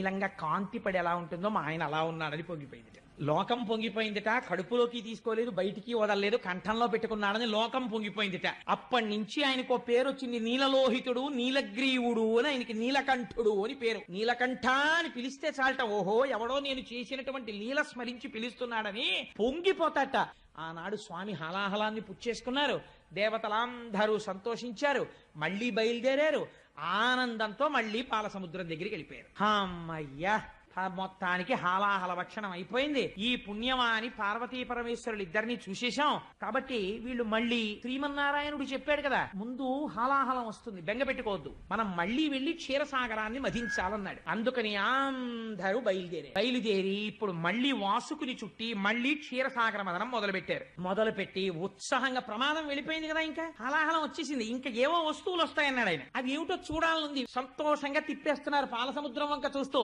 నీలంగా కాంతి పడి ఎలా ఉంటుందో మా ఆయన అలా ఉన్నాడని పొంగిపోయింది. లోకం పొంగిపోయిందిట. కడుపులోకి తీసుకోలేదు, బయటికి వదలలేదు, కంఠంలో పెట్టుకున్నాడని లోకం పొంగిపోయిందిట. అప్పటి నుంచి ఆయనకు పేరు వచ్చింది, నీలలోహితుడు, నీలగ్రీవుడు అని. ఆయనకి నీలకంఠుడు అని పేరు. నీలకంఠ అని పిలిస్తే చాలట, ఓహో ఎవడో నేను చేసినటువంటి లీల స్మరించి పిలుస్తున్నాడని పొంగిపోతాట. ఆనాడు స్వామి హలాహలాన్ని పుచ్చేసుకున్నారు. దేవతలందరూ సంతోషించారు. మళ్ళీ బయలుదేరారు. ఆనందంతో మళ్ళీ పాలసముద్రం దగ్గరికి వెళ్ళిపోయారు. అమ్మయ్యా, మొత్తానికి హాలాహల భక్షణం అయిపోయింది. ఈ పుణ్యమాని పార్వతీ పరమేశ్వరులు ఇద్దరిని చూసేశాం కాబట్టి వీళ్ళు మళ్ళీ శ్రీమన్నారాయణుడు చెప్పాడు కదా, ముందు హాలాహలం వస్తుంది, బెంగ పెట్టుకోవద్దు, మనం మళ్ళీ వెళ్లి క్షీరసాగరాన్ని మధించాలన్నాడు. అందుకని అందరూ బయలుదేరి ఇప్పుడు మళ్ళీ వాసుకుని చుట్టి మళ్ళీ క్షీరసాగర మదనం మొదలుపెట్టి ఉత్సాహంగా, ప్రమాదం వెళ్ళిపోయింది కదా, ఇంకా హాలాహలం వచ్చేసింది, ఇంకా ఏవో వస్తువులు వస్తాయన్నాడు ఆయన. అది ఏమిటో చూడాలనుంది. సంతోషంగా తిప్పేస్తున్నారు పాలసముద్రం వంక చూస్తూ.